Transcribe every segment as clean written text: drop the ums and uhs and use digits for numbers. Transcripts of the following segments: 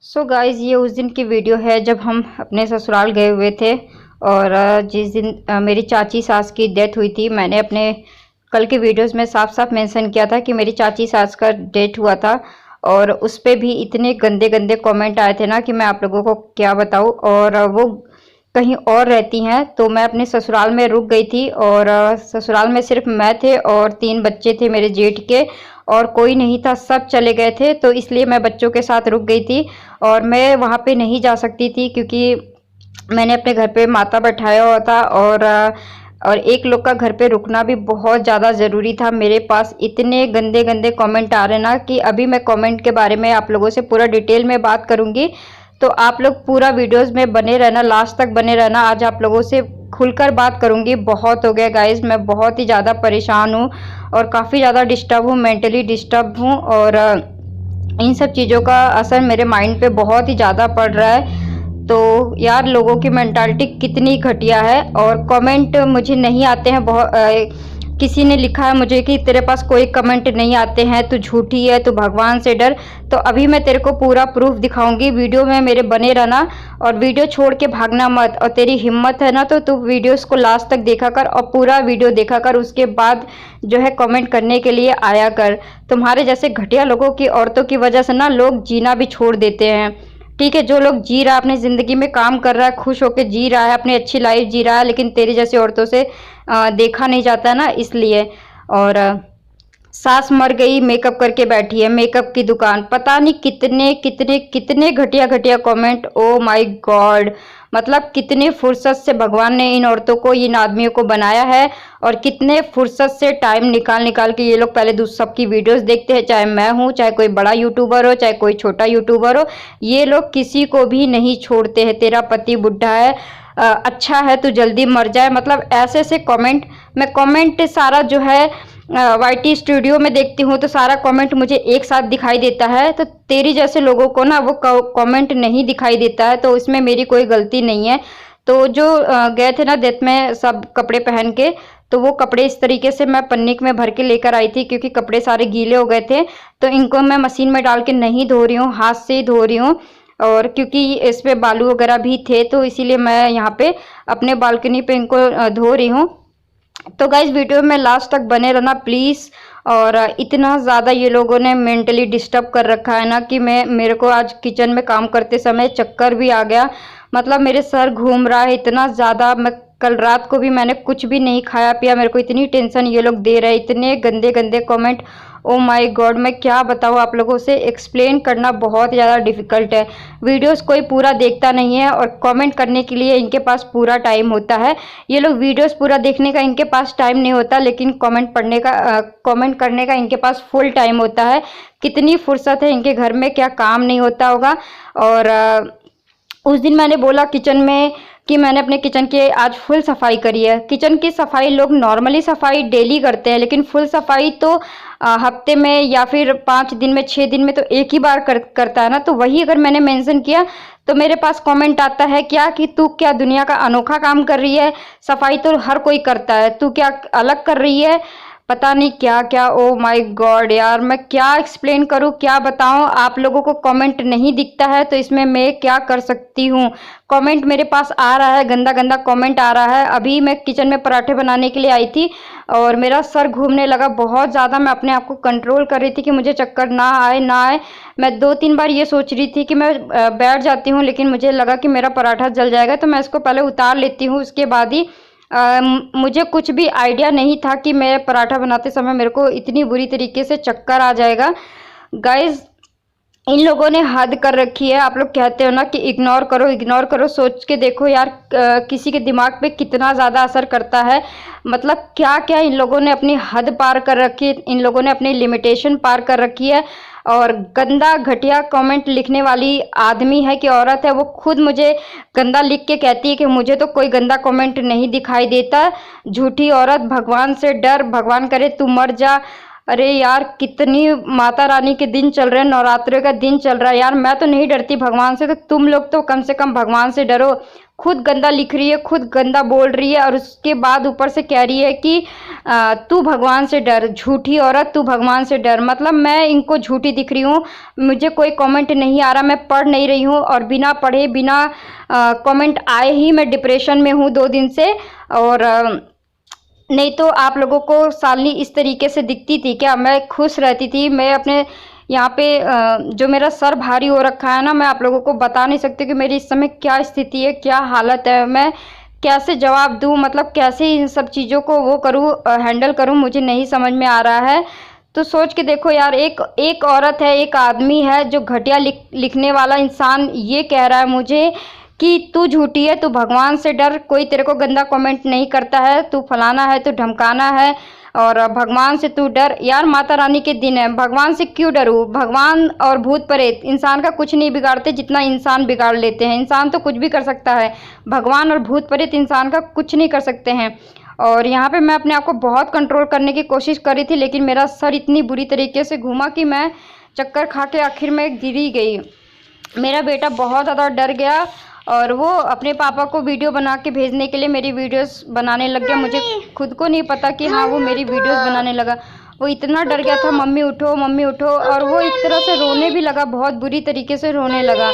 So guys, ये उस दिन की वीडियो है जब हम अपने ससुराल गए हुए थे। और जिस दिन मेरी चाची सास की डेथ हुई थी। मैंने अपने कल के वीडियोस में साफ साफ मेंशन किया था कि मेरी चाची सास का डेथ हुआ था। और उस पे भी इतने गंदे गंदे कमेंट आए थे ना कि मैं आप लोगों को क्या बताऊं। और वो कहीं और रहती हैं, तो मैं अपने ससुराल में रुक गई थी। और ससुराल में सिर्फ मैं थे और 3 बच्चे थे मेरे जेठ के, और कोई नहीं था, सब चले गए थे। तो इसलिए मैं बच्चों के साथ रुक गई थी। और मैं वहाँ पे नहीं जा सकती थी क्योंकि मैंने अपने घर पे माता बैठाया हुआ था। और एक लोग का घर पे रुकना भी बहुत ज़्यादा ज़रूरी था। मेरे पास इतने गंदे गंदे कमेंट आ रहे ना कि अभी मैं कमेंट के बारे में आप लोगों से पूरा डिटेल में बात करूँगी। तो आप लोग पूरा वीडियोस में बने रहना, लास्ट तक बने रहना। आज आप लोगों से खुलकर बात करूँगी। बहुत हो गया गाइज़, मैं बहुत ही ज़्यादा परेशान हूँ और काफ़ी ज़्यादा डिस्टर्ब हूँ, मेंटली डिस्टर्ब हूँ। और इन सब चीज़ों का असर मेरे माइंड पे बहुत ही ज़्यादा पड़ रहा है। तो यार, लोगों की मेंटालिटी कितनी घटिया है। और कमेंट मुझे नहीं आते हैं। बहुत किसी ने लिखा है मुझे कि तेरे पास कोई कमेंट नहीं आते हैं, तू झूठी है, तू भगवान से डर। तो अभी मैं तेरे को पूरा प्रूफ दिखाऊंगी, वीडियो में मेरे बने रहना और वीडियो छोड़ के भागना मत। और तेरी हिम्मत है ना तो तू वीडियोस को लास्ट तक देखा कर और पूरा वीडियो देखा कर, उसके बाद जो है कमेंट करने के लिए आया कर। तुम्हारे जैसे घटिया लोगों की, औरतों की वजह से ना लोग जीना भी छोड़ देते हैं। ठीक है, जो लोग जी रहा है अपनी ज़िंदगी में, काम कर रहा है, खुश होकर जी रहा है, अपनी अच्छी लाइफ जी रहा है, लेकिन तेरी जैसी औरतों से देखा नहीं जाता ना, इसलिए। और सास मर गई, मेकअप करके बैठी है, मेकअप की दुकान, पता नहीं कितने कितने कितने घटिया घटिया कमेंट। ओ माय गॉड, मतलब कितनी फुर्सत से भगवान ने इन औरतों को, इन आदमियों को बनाया है। और कितने फुर्सत से टाइम निकाल निकाल के ये लोग पहले सबकी वीडियोस देखते हैं। चाहे मैं हूँ, चाहे कोई बड़ा यूट्यूबर हो, चाहे कोई छोटा यूट्यूबर हो, ये लोग किसी को भी नहीं छोड़ते हैं। तेरा पति बुढ़ा है, अच्छा है, तू जल्दी मर जाए, मतलब ऐसे ऐसे कमेंट। मैं कमेंट सारा जो है वाईटी स्टूडियो में देखती हूँ तो सारा कमेंट मुझे एक साथ दिखाई देता है। तो तेरी जैसे लोगों को ना वो कमेंट नहीं दिखाई देता है, तो इसमें मेरी कोई गलती नहीं है। तो जो गए थे ना डेथ में सब कपड़े पहन के, तो वो कपड़े इस तरीके से मैं पन्नीक में भर के लेकर आई थी क्योंकि कपड़े सारे गीले हो गए थे। तो इनको मैं मशीन में डाल के नहीं धो रही हूँ, हाथ से ही धो रही हूँ। और क्योंकि इस पे बालू वगैरह भी थे, तो इसीलिए मैं यहाँ पे अपने बालकनी पे इनको धो रही हूँ। तो गाइज, वीडियो में लास्ट तक बने रहना प्लीज़। और इतना ज़्यादा ये लोगों ने मेंटली डिस्टर्ब कर रखा है ना कि मेरे को आज किचन में काम करते समय चक्कर भी आ गया। मतलब मेरे सर घूम रहा है इतना ज़्यादा। मैं कल रात को भी मैंने कुछ भी नहीं खाया पिया, मेरे को इतनी टेंशन ये लोग दे रहे हैं, इतने गंदे गंदे कमेंट। ओ माय गॉड, मैं क्या बताऊँ आप लोगों से, एक्सप्लेन करना बहुत ज़्यादा डिफ़िकल्ट है। वीडियोस कोई पूरा देखता नहीं है और कमेंट करने के लिए इनके पास पूरा टाइम होता है। ये लोग वीडियोस पूरा देखने का इनके पास टाइम नहीं होता, लेकिन कमेंट पढ़ने का, कमेंट करने का इनके पास फुल टाइम होता है। कितनी फुर्सत है इनके घर में, क्या काम नहीं होता होगा। और उस दिन मैंने बोला किचन में कि मैंने अपने किचन की आज फुल सफाई करी है। किचन की सफाई लोग नॉर्मली सफाई डेली करते हैं, लेकिन फुल सफाई तो हफ्ते में या फिर 5 दिन में, 6 दिन में तो एक ही बार करता है ना। तो वही अगर मैंने मेंशन किया तो मेरे पास कमेंट आता है क्या कि तू क्या दुनिया का अनोखा काम कर रही है, सफाई तो हर कोई करता है, तू क्या अलग कर रही है, पता नहीं क्या क्या। ओ माय गॉड यार, मैं क्या एक्सप्लेन करूँ, क्या बताऊँ। आप लोगों को कमेंट नहीं दिखता है तो इसमें मैं क्या कर सकती हूँ। कमेंट मेरे पास आ रहा है, गंदा गंदा कमेंट आ रहा है। अभी मैं किचन में पराठे बनाने के लिए आई थी और मेरा सर घूमने लगा बहुत ज़्यादा। मैं अपने आप को कंट्रोल कर रही थी कि मुझे चक्कर ना आए ना आए। मैं 2-3 बार ये सोच रही थी कि मैं बैठ जाती हूँ, लेकिन मुझे लगा कि मेरा पराठा जल जाएगा, तो मैं इसको पहले उतार लेती हूँ, उसके बाद ही मुझे कुछ भी आइडिया नहीं था कि मैं पराठा बनाते समय मेरे को इतनी बुरी तरीके से चक्कर आ जाएगा। गाइज, इन लोगों ने हद कर रखी है। आप लोग कहते हो ना कि इग्नोर करो इग्नोर करो, सोच के देखो यार, किसी के दिमाग पे कितना ज़्यादा असर करता है। मतलब क्या क्या इन लोगों ने अपनी हद पार कर रखी है, इन लोगों ने अपनी लिमिटेशन पार कर रखी है। और गंदा घटिया कमेंट लिखने वाली आदमी है कि औरत है, वो खुद मुझे गंदा लिख के कहती है कि मुझे तो कोई गंदा कमेंट नहीं दिखाई देता, झूठी औरत, भगवान से डर, भगवान करे तू मर जा। अरे यार, कितनी माता रानी के दिन चल रहे हैं, नवरात्रि का दिन चल रहा है यार। मैं तो नहीं डरती भगवान से, तो तुम लोग तो कम से कम भगवान से डरो। खुद गंदा लिख रही है, खुद गंदा बोल रही है और उसके बाद ऊपर से कह रही है कि तू भगवान से डर, झूठी औरत तू भगवान से डर। मतलब मैं इनको झूठी दिख रही हूँ, मुझे कोई कमेंट नहीं आ रहा, मैं पढ़ नहीं रही हूँ और बिना पढ़े बिना कमेंट आए ही मैं डिप्रेशन में हूँ 2 दिन से। और नहीं तो आप लोगों को शालिनी इस तरीके से दिखती थी क्या? मैं खुश रहती थी। मैं अपने यहाँ पे जो मेरा सर भारी हो रखा है ना, मैं आप लोगों को बता नहीं सकती कि मेरी इस समय क्या स्थिति है, क्या हालत है, मैं कैसे जवाब दूँ, मतलब कैसे इन सब चीज़ों को वो करूँ, हैंडल करूँ, मुझे नहीं समझ में आ रहा है। तो सोच के देखो यार, एक औरत है, एक आदमी है जो घटिया लिखने वाला इंसान ये कह रहा है मुझे कि तू झूठी है, तू भगवान से डर, कोई तेरे को गंदा कमेंट नहीं करता है, तू फलाना है, तू धमकाना है और भगवान से तू डर। यार माता रानी के दिन है, भगवान से क्यों डरूं? भगवान और भूत प्रेत इंसान का कुछ नहीं बिगाड़ते जितना इंसान बिगाड़ लेते हैं। इंसान तो कुछ भी कर सकता है, भगवान और भूत प्रेत इंसान का कुछ नहीं कर सकते हैं। और यहाँ पे मैं अपने आप को बहुत कंट्रोल करने की कोशिश कर रही थी, लेकिन मेरा सर इतनी बुरी तरीके से घूमा कि मैं चक्कर खा के आखिर में गिर ही गई। मेरा बेटा बहुत ज़्यादा डर गया और वो अपने पापा को वीडियो बना के भेजने के लिए मेरी वीडियोस बनाने लग गया। मुझे खुद को नहीं पता कि हाँ वो मेरी वीडियोस बनाने लगा। वो इतना डर गया था, मम्मी उठो मम्मी उठो, और वो एक तरह से रोने भी लगा, बहुत बुरी तरीके से रोने लगा।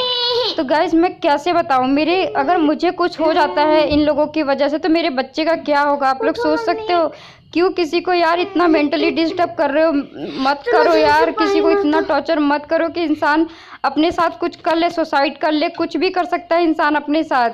तो गाइज मैं कैसे बताऊँ, मेरे अगर मुझे कुछ हो जाता है इन लोगों की वजह से तो मेरे बच्चे का क्या होगा? आप लोग सोच सकते हो? क्यों किसी को यार इतना मेंटली डिस्टर्ब कर रहे हो? मत करो यार, किसी को इतना टॉर्चर मत करो कि इंसान अपने साथ कुछ कर ले, सुसाइड कर ले, कुछ भी कर सकता है इंसान अपने साथ।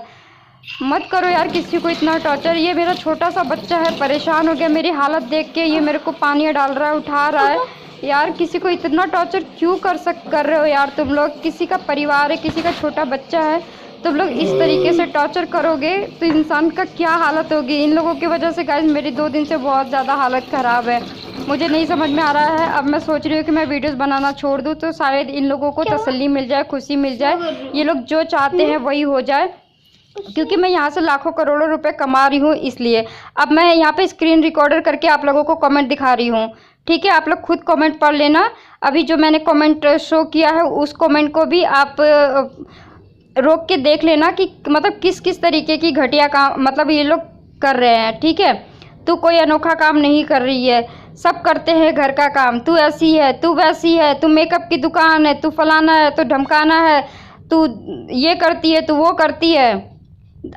मत करो यार किसी को इतना टॉर्चर। ये मेरा छोटा सा बच्चा है, परेशान हो गया मेरी हालत देख के, ये मेरे को पानी डाल रहा है, उठा रहा है। यार किसी को इतना टॉर्चर क्यों कर रहे हो यार तुम लोग? किसी का परिवार है, किसी का छोटा बच्चा है, तुम लोग इस तरीके से टॉर्चर करोगे तो इंसान का क्या हालत होगी? इन लोगों की वजह से गाइस मेरी 2 दिन से बहुत ज़्यादा हालत ख़राब है। मुझे नहीं समझ में आ रहा है। अब मैं सोच रही हूँ कि मैं वीडियोस बनाना छोड़ दूँ तो शायद इन लोगों को तसल्ली मिल जाए, खुशी मिल जाए, ये लोग जो चाहते हैं वही हो जाए, क्योंकि मैं यहाँ से लाखों करोड़ों रुपए कमा रही हूँ इसलिए। अब मैं यहाँ पे स्क्रीन रिकॉर्डर करके आप लोगों को कमेंट दिखा रही हूँ, ठीक है? आप लोग खुद कमेंट पढ़ लेना। अभी जो मैंने कमेंट शो किया है उस कमेंट को भी आप रोक के देख लेना कि मतलब किस किस तरीके की घटिया काम मतलब ये लोग कर रहे हैं, ठीक है? तू कोई अनोखा काम नहीं कर रही है, सब करते हैं घर का काम। तू ऐसी है, तू वैसी है, तू मेकअप की दुकान है, तू फलाना है, तू धमकाना है, तू ये करती है, तू वो करती है।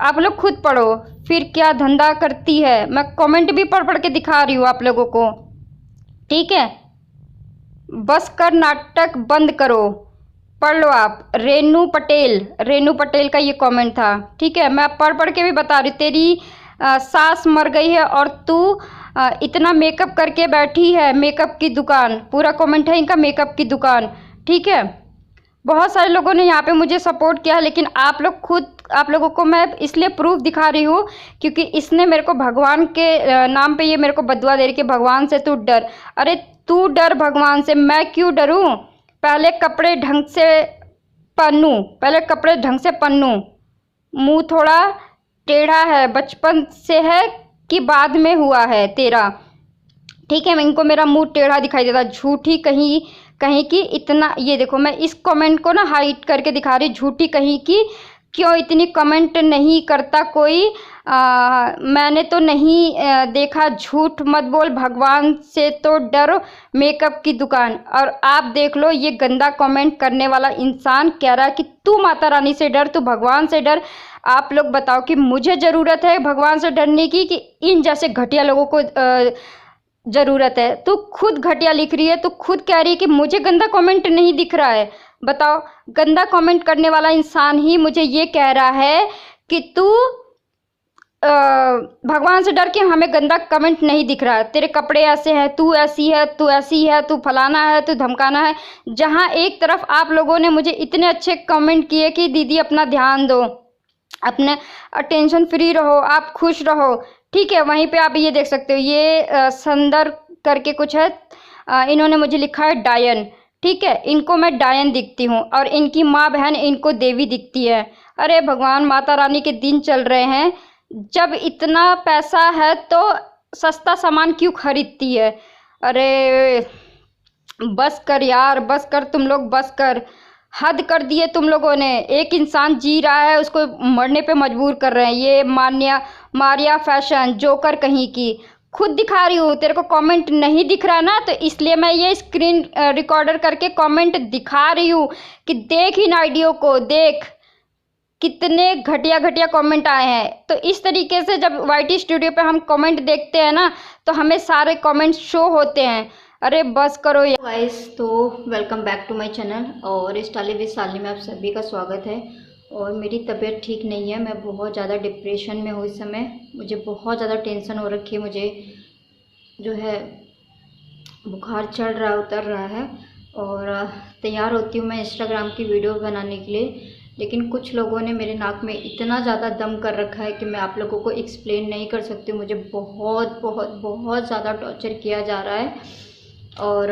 आप लोग खुद पढ़ो फिर क्या धंधा करती है। मैं कमेंट भी पढ़ पढ़ के दिखा रही हूँ आप लोगों को, ठीक है? बस कर नाटक बंद करो, पढ़ लो आप। रेनू पटेल का ये कमेंट था, ठीक है? मैं पढ़ पढ़ के भी बता रही। तेरी सास मर गई है और तू इतना मेकअप करके बैठी है, मेकअप की दुकान। पूरा कमेंट है इनका, मेकअप की दुकान, ठीक है? बहुत सारे लोगों ने यहाँ पे मुझे सपोर्ट किया, लेकिन आप लोगों को मैं इसलिए प्रूफ दिखा रही हूँ क्योंकि इसने मेरे को भगवान के नाम पे ये मेरे को बदुआ दे रही कि भगवान से तू डर। अरे तू डर भगवान से, मैं क्यों डरूँ? पहले कपड़े ढंग से पहनूँ, मुँह थोड़ा टेढ़ा है, बचपन से है कि बाद में हुआ है तेरा, ठीक है? इनको मेरा मुंह टेढ़ा दिखाई देता, झूठी कहीं की। इतना ये देखो, मैं इस कमेंट को ना हाइड करके दिखा रही, झूठी कहीं की। क्यों इतनी कमेंट नहीं करता कोई? मैंने तो नहीं देखा, झूठ मत बोल, भगवान से तो डर, मेकअप की दुकान। और आप देख लो, ये गंदा कमेंट करने वाला इंसान कह रहा है कि तू माता रानी से डर, तू भगवान से डर। आप लोग बताओ कि मुझे ज़रूरत है भगवान से डरने की कि इन जैसे घटिया लोगों को ज़रूरत है? तू खुद घटिया लिख रही है, तू खुद कह रही है कि मुझे गंदा कमेंट नहीं दिख रहा है। बताओ, गंदा कमेंट करने वाला इंसान ही मुझे ये कह रहा है कि तू भगवान से डर के हमें गंदा कमेंट नहीं दिख रहा है, तेरे कपड़े ऐसे हैं, तू ऐसी है, तू ऐसी है, तू फलाना है, तू धमकाना है। जहाँ एक तरफ आप लोगों ने मुझे इतने अच्छे कमेंट किए कि दीदी अपना ध्यान दो, अपने टेंशन फ्री रहो, आप खुश रहो, ठीक है? वहीं पे आप ये देख सकते हो, ये संदर करके कुछ है, इन्होंने मुझे लिखा है डायन, ठीक है? इनको मैं डायन दिखती हूँ और इनकी माँ बहन इनको देवी दिखती है। अरे भगवान, माता रानी के दिन चल रहे हैं, जब इतना पैसा है तो सस्ता सामान क्यों खरीदती है? अरे बस कर यार, बस कर, तुम लोग बस कर। हद कर दिए तुम लोगों ने। एक इंसान जी रहा है उसको मरने पे मजबूर कर रहे हैं। ये मारिया फैशन जोकर कहीं की। खुद दिखा रही हूँ, तेरे को कमेंट नहीं दिख रहा ना, तो इसलिए मैं ये स्क्रीन रिकॉर्डर करके कमेंट दिखा रही हूँ कि देख इन आइडियो को, देख कितने घटिया घटिया कमेंट आए हैं। तो इस तरीके से जब वाईटी स्टूडियो पे हम कमेंट देखते हैं ना, तो हमें सारे कमेंट शो होते हैं। अरे बस करो यार गाइस। तो welcome back to my channel और स्टाइली विद शालिनी में आप सभी का स्वागत है। और मेरी तबीयत ठीक नहीं है, मैं बहुत ज़्यादा डिप्रेशन में हूँ इस समय। मुझे बहुत ज़्यादा टेंशन हो रखी है, मुझे जो है बुखार चढ़ रहा है, उतर रहा है। और तैयार होती हूँ मैं इंस्टाग्राम की वीडियो बनाने के लिए, लेकिन कुछ लोगों ने मेरे नाक में इतना ज़्यादा दम कर रखा है कि मैं आप लोगों को एक्सप्लेन नहीं कर सकती। मुझे बहुत बहुत बहुत ज़्यादा टॉर्चर किया जा रहा है। और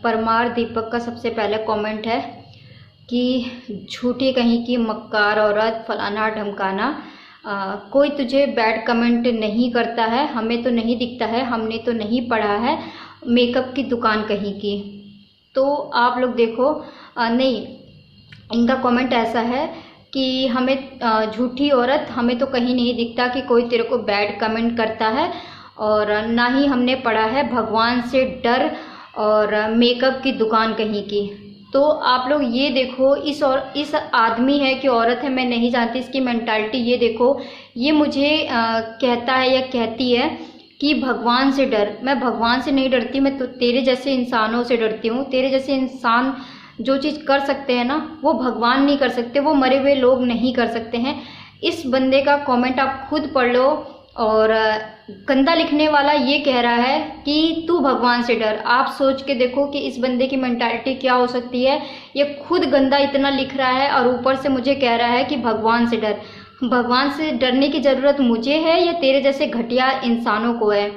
परमार दीपक का सबसे पहले कमेंट है कि झूठी कहीं की मक्कार औरत, फलाना ढमकाना। कोई तुझे बैड कमेंट नहीं करता है, हमें तो नहीं दिखता है, हमने तो नहीं पढ़ा है, मेकअप की दुकान कहीं की। तो आप लोग देखो, नहीं, इनका कमेंट ऐसा है कि हमें झूठी औरत, हमें तो कहीं नहीं दिखता कि कोई तेरे को बैड कमेंट करता है, और ना ही हमने पढ़ा है, भगवान से डर, और मेकअप की दुकान कहीं की। तो आप लोग ये देखो, इस आदमी है कि औरत है मैं नहीं जानती, इसकी मेंटालिटी ये देखो। ये मुझे कहता है या कहती है कि भगवान से डर। मैं भगवान से नहीं डरती, मैं तो तेरे जैसे इंसानों से डरती हूँ। तेरे जैसे इंसान जो चीज़ कर सकते हैं ना, वो भगवान नहीं कर सकते, वो मरे हुए लोग नहीं कर सकते हैं। इस बंदे का कमेंट आप खुद पढ़ लो। और गंदा लिखने वाला ये कह रहा है कि तू भगवान से डर। आप सोच के देखो कि इस बंदे की मेंटालिटी क्या हो सकती है। ये खुद गंदा इतना लिख रहा है और ऊपर से मुझे कह रहा है कि भगवान से डर। भगवान से डरने की ज़रूरत मुझे है या तेरे जैसे घटिया इंसानों को है?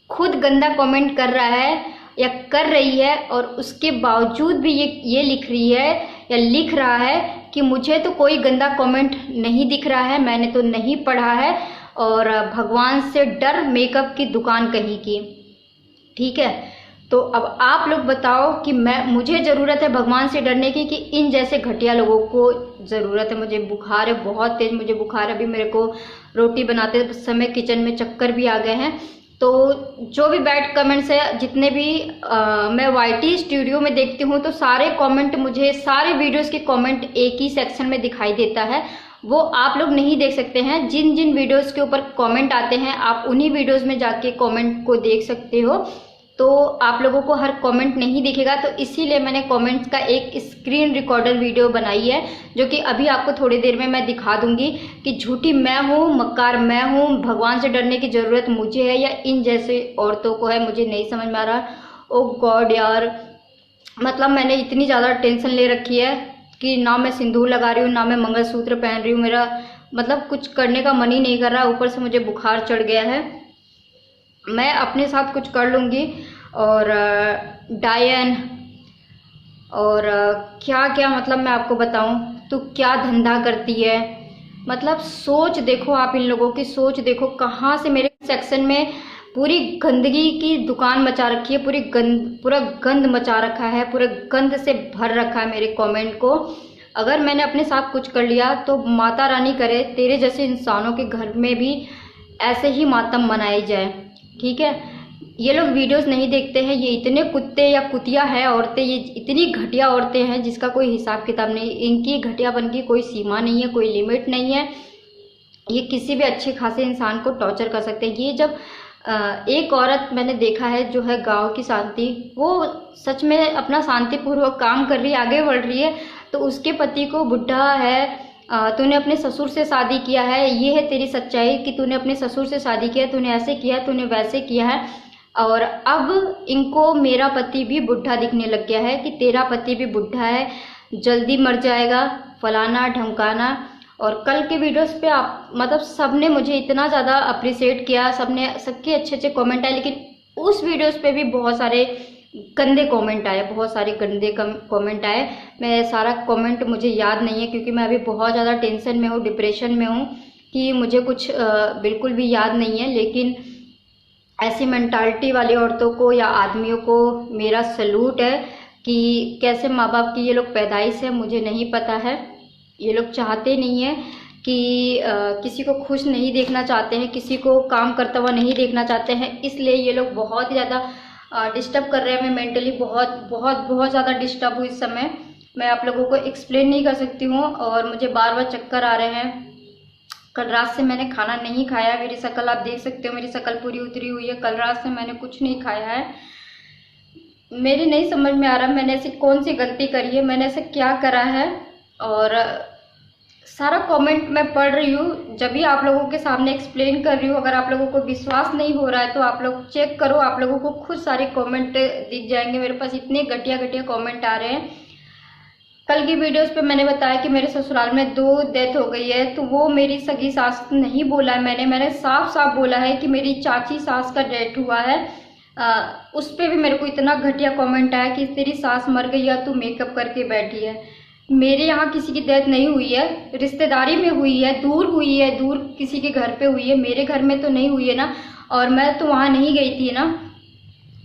खुद गंदा कमेंट कर रहा है या कर रही है, और उसके बावजूद भी ये लिख रही है या लिख रहा है कि मुझे तो कोई गंदा कमेंट नहीं दिख रहा है, मैंने तो नहीं पढ़ा है, और भगवान से डर, मेकअप की दुकान कहीं की। ठीक है, तो अब आप लोग बताओ कि मुझे ज़रूरत है भगवान से डरने की कि इन जैसे घटिया लोगों को ज़रूरत है? मुझे बुखार है, बहुत तेज़ मुझे बुखार है। अभी मेरे को रोटी बनाते समय किचन में चक्कर भी आ गए हैं। तो जो भी बैड कमेंट्स है, जितने भी मैं वाईटी स्टूडियो में देखती हूँ, तो सारे कमेंट मुझे, सारे वीडियोस के कमेंट एक ही सेक्शन में दिखाई देता है। वो आप लोग नहीं देख सकते हैं। जिन जिन वीडियोस के ऊपर कमेंट आते हैं, आप उन्हीं वीडियोस में जाके कमेंट को देख सकते हो। तो आप लोगों को हर कमेंट नहीं दिखेगा, तो इसीलिए मैंने कमेंट्स का एक स्क्रीन रिकॉर्डर वीडियो बनाई है, जो कि अभी आपको थोड़ी देर में मैं दिखा दूंगी कि झूठी मैं हूँ, मक्कार मैं हूँ, भगवान से डरने की ज़रूरत मुझे है या इन जैसे औरतों को है। मुझे नहीं समझ में आ रहा। ओ गॉड यार, मतलब मैंने इतनी ज़्यादा टेंशन ले रखी है कि ना मैं सिंदूर लगा रही हूँ, ना मैं मंगलसूत्र पहन रही हूँ। मेरा मतलब कुछ करने का मन ही नहीं कर रहा। ऊपर से मुझे बुखार चढ़ गया है। मैं अपने साथ कुछ कर लूँगी। और डायन और क्या क्या, मतलब मैं आपको बताऊँ तू क्या धंधा करती है। मतलब सोच देखो, आप इन लोगों की सोच देखो, कहाँ से मेरे सेक्शन में पूरी गंदगी की दुकान मचा रखी है, पूरा गंद मचा रखा है, पूरे गंद से भर रखा है मेरे कमेंट को। अगर मैंने अपने साथ कुछ कर लिया तो माता रानी करे तेरे जैसे इंसानों के घर में भी ऐसे ही मातम मनाई जाए। ठीक है, ये लोग वीडियोस नहीं देखते हैं। ये इतने कुत्ते या कुतिया है औरतें, ये इतनी घटिया औरतें हैं जिसका कोई हिसाब किताब नहीं। इनकी घटियापन की कोई सीमा नहीं है, कोई लिमिट नहीं है। ये किसी भी अच्छे खासे इंसान को टॉर्चर कर सकते हैं। ये जब एक औरत मैंने देखा है जो है गांव की शांति, वो सच में अपना शांतिपूर्वक काम कर रही है, आगे बढ़ रही है, तो उसके पति को बुढ़ा है, तूने अपने ससुर से शादी किया है, ये है तेरी सच्चाई कि तूने अपने ससुर से शादी किया, तूने ऐसे किया, तूने वैसे किया है। और अब इनको मेरा पति भी बुढ़ा दिखने लग गया है कि तेरा पति भी बुढ़ा है, जल्दी मर जाएगा, फलाना ढमकाना। और कल के वीडियोस पे आप मतलब सबने मुझे इतना ज़्यादा अप्रिशिएट किया, सबके अच्छे अच्छे कमेंट आए, लेकिन उस वीडियोस पे भी बहुत सारे गंदे कमेंट आए, बहुत सारे गंदे कमेंट आए। मैं सारा कमेंट मुझे याद नहीं है क्योंकि मैं अभी बहुत ज़्यादा टेंशन में हूँ, डिप्रेशन में हूँ, कि मुझे कुछ बिल्कुल भी याद नहीं है। लेकिन ऐसी मेंटालिटी वाली औरतों को या आदमियों को मेरा सैल्यूट है कि कैसे माँ बाप की ये लोग पैदाइश है मुझे नहीं पता है। ये लोग चाहते नहीं है कि किसी को खुश नहीं देखना चाहते हैं, किसी को काम करता हुआ नहीं देखना चाहते हैं, इसलिए ये लोग बहुत ज़्यादा डिस्टर्ब कर रहे हैं। मैं मेंटली बहुत बहुत बहुत ज़्यादा डिस्टर्ब हूँ इस समय। मैं आप लोगों को एक्सप्लेन नहीं कर सकती हूँ और मुझे बार बार चक्कर आ रहे हैं। कल रात से मैंने खाना नहीं खाया। मेरी शक्ल आप देख सकते हो, मेरी शक्ल पूरी उतरी हुई है। कल रात से मैंने कुछ नहीं खाया है। मेरी नहीं समझ में आ रहा मैंने ऐसी कौन सी गलती करी है, मैंने ऐसे क्या करा है। और सारा कमेंट मैं पढ़ रही हूँ, जब भी आप लोगों के सामने एक्सप्लेन कर रही हूँ। अगर आप लोगों को विश्वास नहीं हो रहा है तो आप लोग चेक करो, आप लोगों को खुद सारे कमेंट दिख जाएंगे। मेरे पास इतने घटिया घटिया कमेंट आ रहे हैं। कल की वीडियोस पे मैंने बताया कि मेरे ससुराल में 2 डेथ हो गई है, तो वो मेरी सगी सास नहीं बोला है। मैंने साफ साफ बोला है कि मेरी चाची सास का डेथ हुआ है। उस पर भी मेरे को इतना घटिया कमेंट आया कि तेरी सास मर गई या तू मेकअप करके बैठी है। मेरे यहाँ किसी की डेथ नहीं हुई है, रिश्तेदारी में हुई है, दूर हुई है, दूर किसी के घर पे हुई है, मेरे घर में तो नहीं हुई है ना। और मैं तो वहाँ नहीं गई थी ना।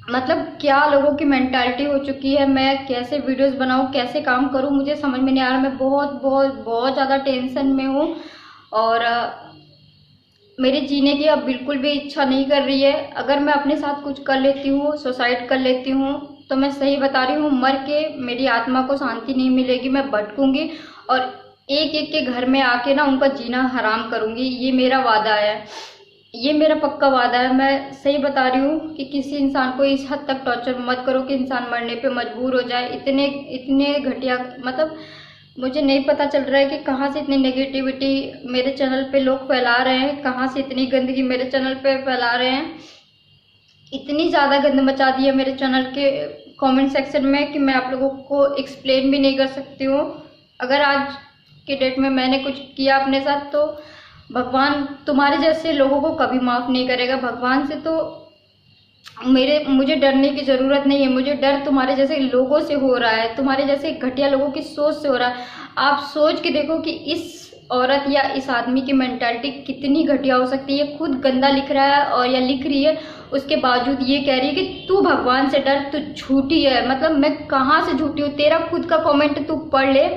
मतलब क्या लोगों की मेंटालिटी हो चुकी है। मैं कैसे वीडियोस बनाऊँ, कैसे काम करूँ, मुझे समझ में नहीं आ रहा। मैं बहुत बहुत बहुत ज़्यादा टेंशन में हूँ और मेरे जीने की अब बिल्कुल भी इच्छा नहीं कर रही है। अगर मैं अपने साथ कुछ कर लेती हूँ, सुसाइड कर लेती हूँ, तो मैं सही बता रही हूँ, मर के मेरी आत्मा को शांति नहीं मिलेगी। मैं भटकूंगी और एक एक के घर में आके ना उनका जीना हराम करूंगी। ये मेरा वादा है, ये मेरा पक्का वादा है। मैं सही बता रही हूँ कि किसी इंसान को इस हद तक टॉर्चर मत करो कि इंसान मरने पे मजबूर हो जाए। इतने इतने घटिया, मतलब मुझे नहीं पता चल रहा है कि कहाँ से इतनी नेगेटिविटी मेरे चैनल पे लोग फैला रहे हैं, कहाँ से इतनी गंदगी मेरे चैनल पे फैला रहे हैं। इतनी ज़्यादा गंद मचा दी है मेरे चैनल के कमेंट सेक्शन में कि मैं आप लोगों को एक्सप्लेन भी नहीं कर सकती हूँ। अगर आज के डेट में मैंने कुछ किया अपने साथ तो भगवान तुम्हारे जैसे लोगों को कभी माफ़ नहीं करेगा। भगवान से तो मुझे डरने की ज़रूरत नहीं है। मुझे डर तुम्हारे जैसे लोगों से हो रहा है, तुम्हारे जैसे घटिया लोगों की सोच से हो रहा है। आप सोच के देखो कि इस औरत या इस आदमी की मेंटालिटी कितनी घटिया हो सकती है। खुद गंदा लिख रहा है और या लिख रही है, उसके बावजूद ये कह रही है कि तू भगवान से डर, तू झूठी है। मतलब मैं कहाँ से झूठी हूँ? तेरा खुद का कमेंट तू पढ़ ले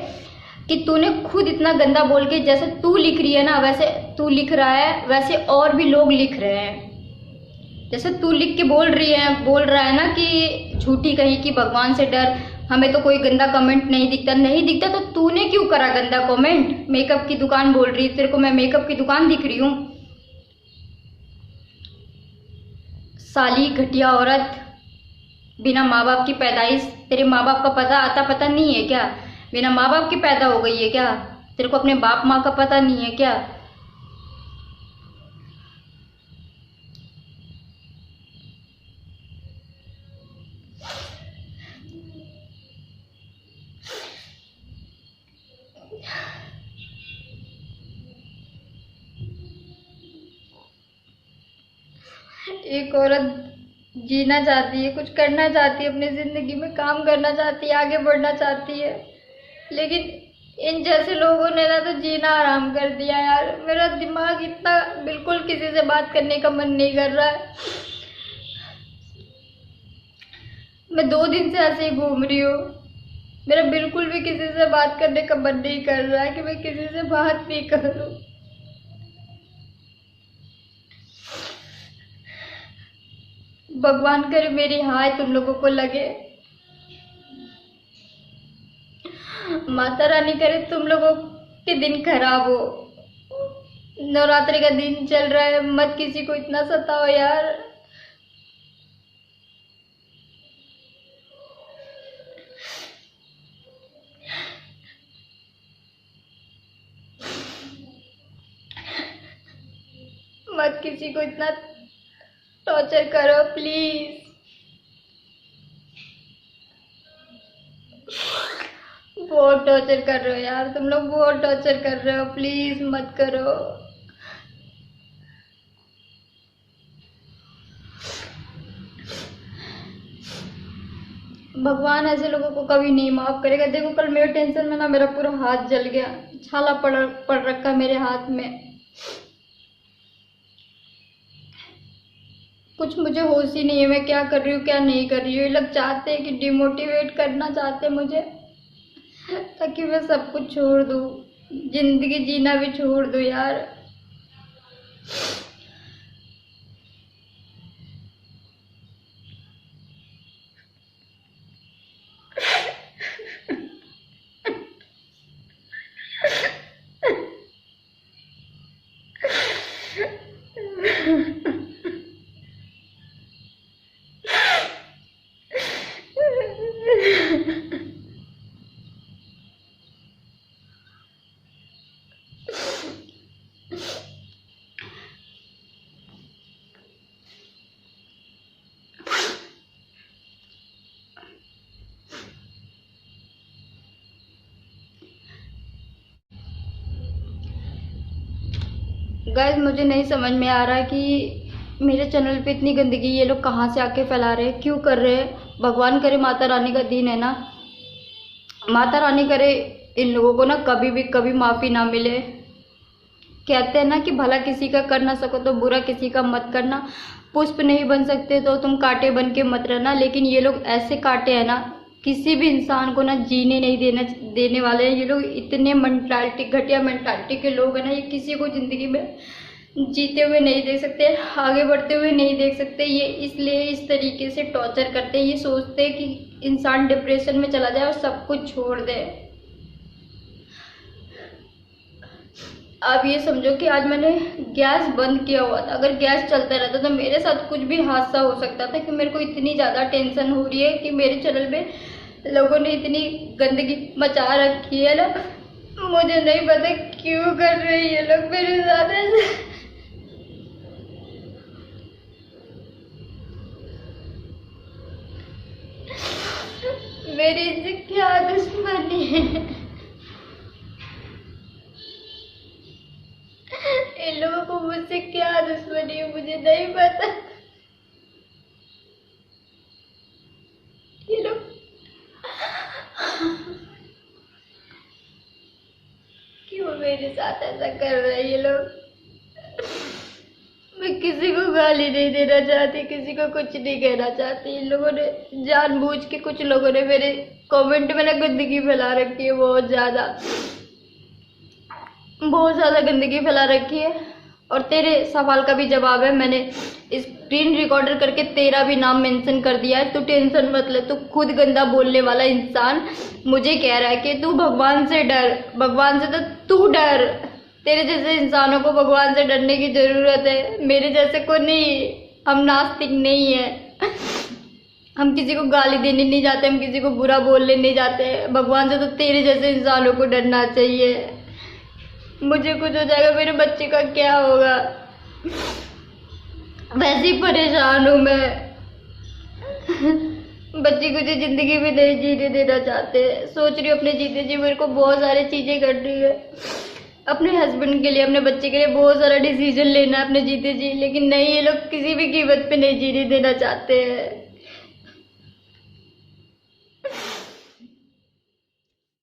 कि तूने खुद इतना गंदा बोल के, जैसे तू लिख रही है ना वैसे तू लिख रहा है, वैसे और भी लोग लिख रहे हैं। जैसे तू लिख के बोल रहा है ना कि झूठी कहीं की, भगवान से डर, हमें तो कोई गंदा कमेंट नहीं दिखता तो तूने क्यों करा गंदा कमेंट? मेकअप की दुकान बोल रही है, तेरे को मैं मेकअप की दुकान दिख रही हूँ? साली घटिया औरत, बिना माँ बाप की पैदाइश, तेरे माँ बाप का पता नहीं है क्या? बिना माँ बाप की पैदा हो गई है क्या? तेरे को अपने बाप माँ का पता नहीं है क्या? एक औरत जीना चाहती है, कुछ करना चाहती है, अपनी ज़िंदगी में काम करना चाहती है, आगे बढ़ना चाहती है, लेकिन इन जैसे लोगों ने ना तो जीना आराम कर दिया। यार मेरा दिमाग इतना, बिल्कुल किसी से बात करने का मन नहीं कर रहा है। मैं 2 दिन से ऐसे ही घूम रही हूँ। मेरा बिल्कुल भी किसी से बात करने का मन नहीं कर रहा है कि मैं किसी से बात भी करूँ। भगवान करे मेरी हाय तुम लोगों को लगे, माता रानी करे तुम लोगों के दिन खराब हो। नवरात्रि का दिन चल रहा है, मत किसी को इतना सताओ यार। मत किसी को इतना टॉर्चर करो प्लीज। बहुत टॉर्चर कर रहे हो यार तुम लोग, बहुत टॉर्चर कर रहे हो, प्लीज मत करो। भगवान ऐसे लोगों को कभी नहीं माफ करेगा। देखो कल मेरे टेंशन में ना मेरा पूरा हाथ जल गया, छाला पड़ रखा मेरे हाथ में। कुछ मुझे होश ही नहीं है मैं क्या कर रही हूँ क्या नहीं कर रही हूँ। ये लोग चाहते हैं कि डिमोटिवेट करना चाहते हैं मुझे, ताकि मैं सब कुछ छोड़ दूँ, जिंदगी जीना भी छोड़ दूँ यार। गाइस मुझे नहीं समझ में आ रहा कि मेरे चैनल पे इतनी गंदगी ये लोग कहाँ से आके फैला रहे हैं, क्यों कर रहे हैं। भगवान करे माता रानी का दिन है ना, माता रानी करे इन लोगों को ना कभी भी कभी माफ़ी ना मिले। कहते हैं ना कि भला किसी का कर ना सको तो बुरा किसी का मत करना, पुष्प नहीं बन सकते तो तुम कांटे बन के मत रहना। लेकिन ये लोग ऐसे कांटे हैं ना, किसी भी इंसान को ना जीने नहीं देने वाले हैं। ये लोग इतने मेंटालिटी घटिया मेंटालिटी के लोग हैं ना, ये किसी को ज़िंदगी में जीते हुए नहीं देख सकते, आगे बढ़ते हुए नहीं देख सकते। ये इसलिए इस तरीके से टॉर्चर करते हैं। ये सोचते हैं कि इंसान डिप्रेशन में चला जाए और सब कुछ छोड़ दे। आप ये समझो कि आज मैंने गैस बंद किया हुआ था, अगर गैस चलता रहता तो मेरे साथ कुछ भी हादसा हो सकता था। कि मेरे को इतनी ज़्यादा टेंशन हो रही है कि मेरे चैनल पे लोगों ने इतनी गंदगी मचा रखी है ना, मुझे नहीं पता क्यों कर रहे हैं ये लोग मेरे साथ ऐसे। मेरी इनसे क्या दुश्मनी है, इन लोगों को मुझसे क्या दुश्मनी है मुझे नहीं पता। ये लोग क्यों मेरे साथ ऐसा कर रहे हैं ये लोग। मैं किसी को गाली नहीं देना चाहती, किसी को कुछ नहीं कहना चाहती। इन लोगों ने जानबूझ के, कुछ लोगों ने मेरे कमेंट में ना गंदगी फैला रखी है, बहुत ज़्यादा गंदगी फैला रखी है। और तेरे सवाल का भी जवाब है, मैंने स्क्रीन रिकॉर्डर करके तेरा भी नाम मेंशन कर दिया है। तू टेंशन मत ले, तू खुद गंदा बोलने वाला इंसान मुझे कह रहा है कि तू भगवान से डर। भगवान से तो तू डर, तेरे जैसे इंसानों को भगवान से डरने की ज़रूरत है, मेरे जैसे को नहीं। हम नास्तिक नहीं है, हम किसी को गाली देने नहीं जाते, हम किसी को बुरा बोलने नहीं जाते। भगवान से तो तेरे जैसे इंसानों को डरना चाहिए। मुझे कुछ हो जाएगा, मेरे बच्चे का क्या होगा, वैसे ही परेशान हूँ मैं। बच्ची को जो जिंदगी में नहीं जीने देना चाहते। सोच रही हूँ अपने जीते जी मेरे को बहुत सारी चीज़ें करनी है, अपने हस्बैंड के लिए, अपने बच्चे के लिए बहुत सारा डिसीजन लेना है अपने जीते जी। लेकिन नहीं, ये लोग किसी भी कीमत पे नहीं जीने देना चाहते हैं।